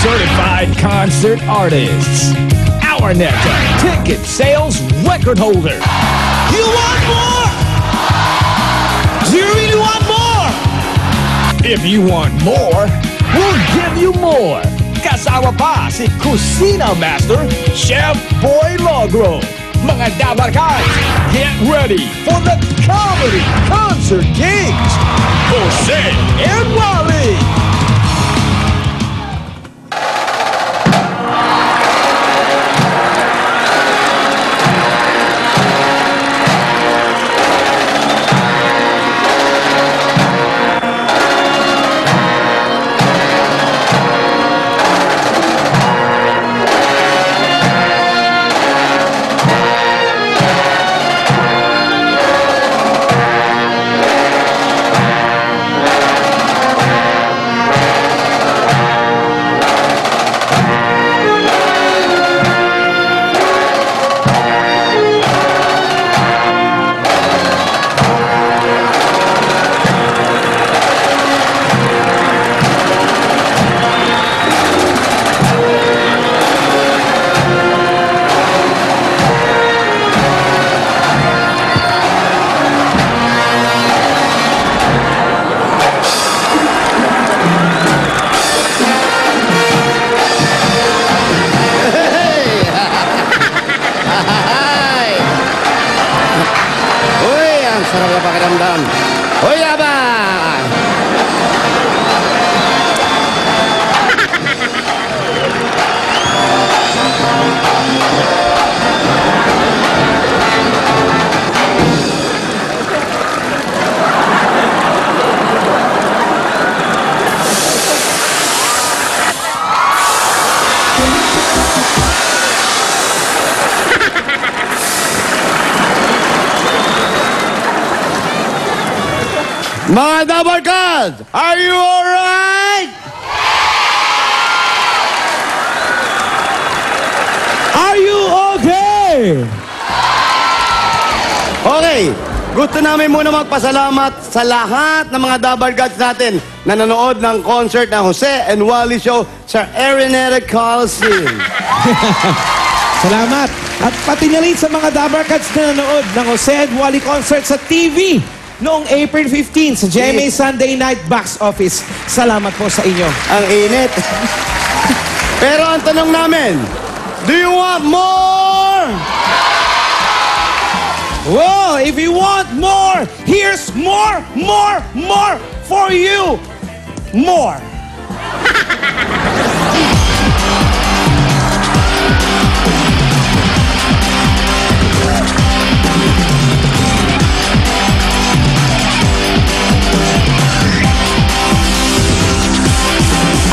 certified concert artists. Our NECA ticket sales record holder. You want more? Do you really want more? If you want more, we'll give you more. Kasama pa si Kusina Master, Chef Boy Logro. Mga Dabarkad, get ready for the comedy concert kings, Jose and Wally. Sarap na pakiramdam. Hoy, aba! Mga Dabarkad, are you alright? Are you okay? Okay, gusto namin muna magpasalamat sa lahat ng mga Dabarkads natin na nanood ng concert ng Jose and Wally Show sa Araneta Coliseum. Salamat. At pati na rin sa mga Dabarkads na nanood ng Jose and Wally concert sa TV noong April 15 sa GMA Sunday Night Box Office. Salamat po sa inyo. Ang init. Pero ang tanong namin, do you want more? Well, if you want more, here's more for you. More.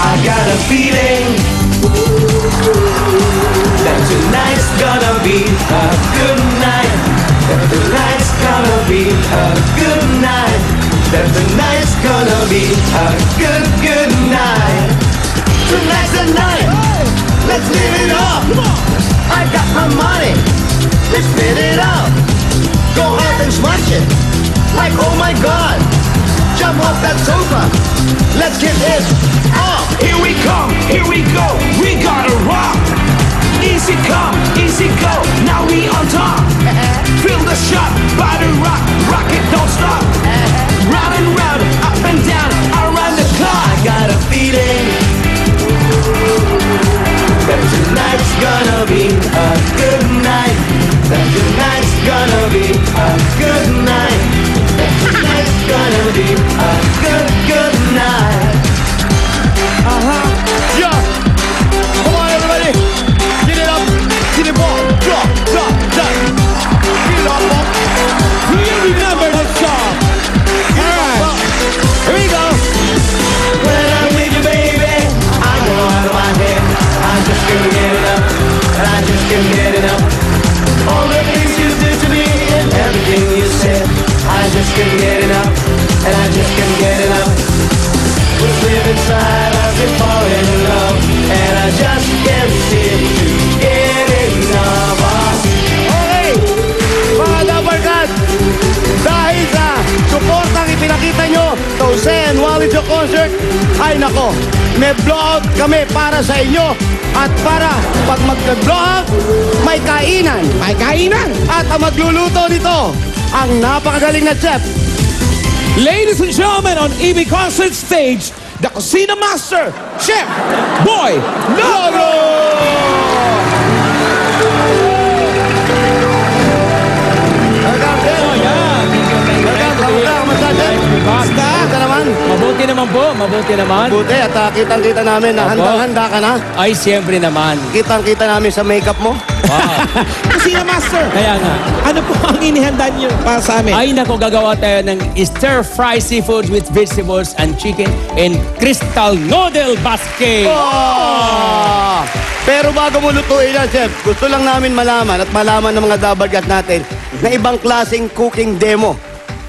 I got a feeling that tonight's gonna be a good night. That tonight's gonna be a good night. That tonight's gonna be a good night. Tonight's the night. Let's live it up. I got my money. Let's spin it up. Go out and smash it. Like oh my God. Jump off that sofa. Let's get it up. Here we come, here we go. We gotta rock. Easy come, easy go. Now we on top. Feel the shot by the rock. Rock it, don't stop. Round and round, up and down, around the clock. I got a feeling that tonight's gonna be a good night. That tonight's gonna be a good night. That tonight's gonna be a good night. Yeah! Come on, everybody! Get it up! Get it up! Drop! Drop! Drop! Get it up! Do you remember this song? All right! Ay nako, may blowout kami para sa inyo. At para pag mag-blowout, may kainan. May kainan! At ang magluluto nito, ang napakagaling na chef. Ladies and gentlemen, on EB Concert Stage, the Kusina Master, Chef Boy Logro! Basta naman. Mabuti naman po, mabuti naman. Buti at kitang-kita namin na Opo. handang-handa ka na. Ay, siyempre naman. Kitang-kita namin sa makeup mo. Wow. Kusina Master, Kaya nga. ano po ang inihanda niyo para sa amin? Ay, nako, gagawa tayo ng stir-fry seafood with vegetables and chicken and crystal noodle basket. Oh! Pero bago mo lutuin yan, Chef, gusto lang namin malaman at malaman ng mga dabargat natin na ibang klaseng cooking demo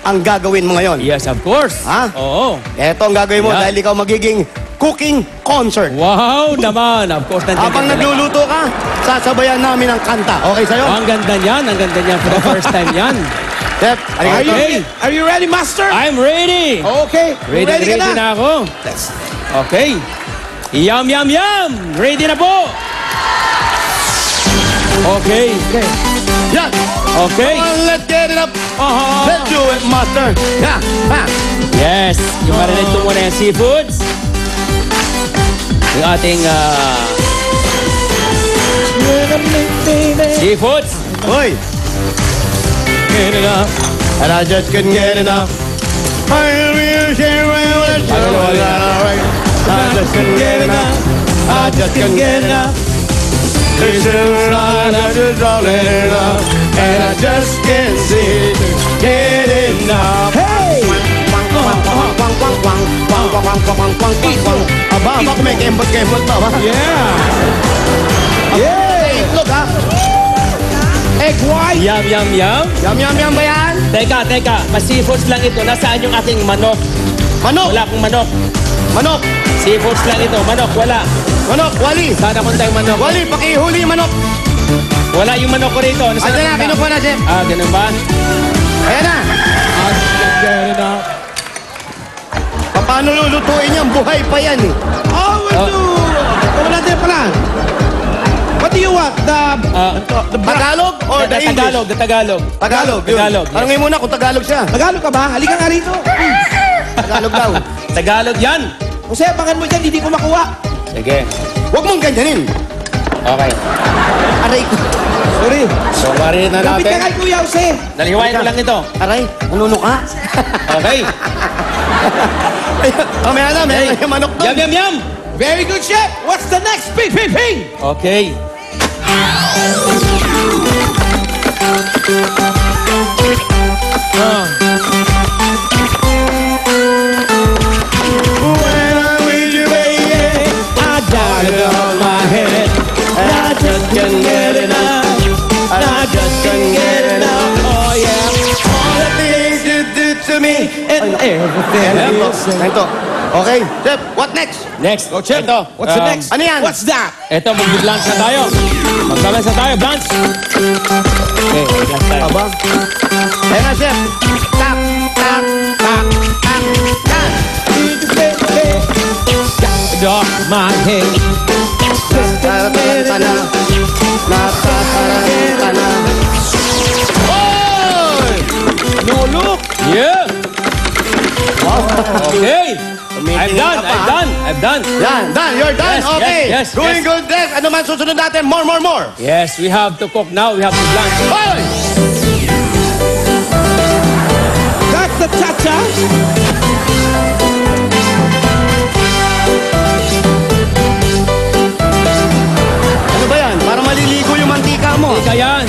ang gagawin mo ngayon. Yes, of course. Ha? Oo. Eto ang gagawin mo Yeah. dahil ikaw magiging cooking concert. Wow naman. Of course, nandiyan Habang ka talaga. nagluluto ka, sasabayan namin ang kanta. Okay sa'yo? Ang ganda niyan, ang ganda niyan. For the first time yan. Chef, Okay. Are you ready, Master? I'm ready. Okay. Ready ka na ako. Let's... Okay. Yum, yum, yum. Ready na po. Okay. Yan! Okay. Come on, let's get it up! Uh-huh. Let's do it, master! Yeah! Ha! Yes. Yung marinate ko muna yung seafoods. Yung ating seafoods. Hoy! Get it up. And I just couldn't get enough. I just couldn't get enough. I just couldn't get enough. This is right, I just don't enough. And I just can't seem to get enough. Hey! Aba, baka may kembot-kembot pa ba? Yeah! Yeah! Look ha! Egg white! Yum, yum, yum. Yum ba yan? Teka. Mas-seafoods lang ito. Nasaan yung ating manok? Manok! Wala akong manok. Manok! Seafoods lang ito. Manok, wala. Manok! Wali! Sana kung tayong manok. Wali, pakihuli yung manok! Wala yung manok ko rito. Nasaan Ayan na, ang manok? kinukuha na, Chef. Ah, ganun ba? Ayan na! Paano lulutuin yan? Buhay pa yan eh. Oh, we'll do... Wala din pala. What do you want? The Tagalog or the English? Tagalog, the Tagalog. Tagalog, yun. Tagalog, yes. Tanungin muna kung Tagalog siya. Tagalog ka ba? Halika nga rito. Tagalog daw. Tagalog yan. Jose, abangan mo dyan, hindi ko makuha. Sige. Huwag mong ganyanin. Okay. Aray ko. Sorry. So, marinate na Kapit ka natin. kay Kuya Jose. Naliwain ko lang ito. Aray, nanuno ka. Okay. Mamaya na, may manok doon. Yum, yum, yum. Very good, Chef. What's the next? Ping, ping, ping. Okay. When I'm with you, baby, I got it on my head. and I just can't get enough. And I just can't get enough. Oh, yeah. All the things you did to me. And everything Ayan po. you say. Ito. Okay, Chef, what next? Next. Go, Chef. Ito. What's the next? ano yan? What's that? Ito, mag-blanch na tayo. Mag-blanch na tayo, blanch. Okay, blanch tayo. Aba? Ayan na, Chef. Tap, tap, tap, tap, tap. Got it off my head. Natatarang ka na. Natatarang ka na. Oy! No, look. Yeah. Wow. Okay. Tumitingin ka pa, ha? I've done. Yan, done. You're done. Yes, Okay. yes, Doing yes. good next. Ano man susunod natin? More. Yes, we have to cook now. We have to blanch. Hoy! That's the cha-cha. Ano ba yan? Para maliligo yung mantika mo. Ika yan.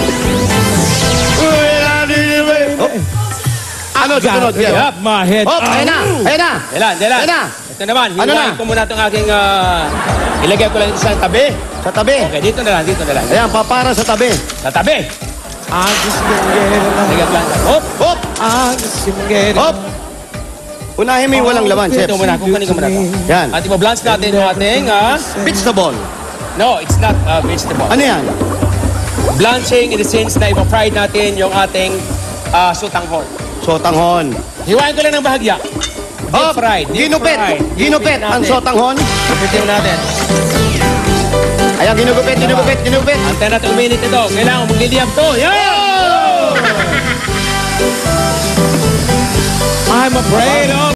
Oh. Ano susunod? Got it off my head. Hop, ayan na. Ayan na. Dilan. Ayan na. Ito naman. Ano na? Hilahin ko muna itong aking... ilagay ko lang ito sa tabi. Sa tabi. Okay, dito na lang. Ayan, papara sa tabi. Sa tabi. I just can't get enough. Ilagay ko lang. Hop. Hop! I just can't get enough. Hop! Unahin mo yung walang laman, Chef. Ito muna. Kukunin ko muna ito. Yan. At ipa-blanch natin yung ating... Vegetable. no, it's not vegetable. Ano yan? Blanching in the sense na ipa-fry natin yung ating sutanghon. Sotanghon. Hiwain ko lang ng bahagya. Deep fried. Ginupit. Deep Ginupit. natin. Ang sotanghon. Gupitin natin. Ayan, ginugupit, ginugupit, ginugupit. Antay natin uminit ito. Kailangan magliliyab to. Yan! I'm afraid of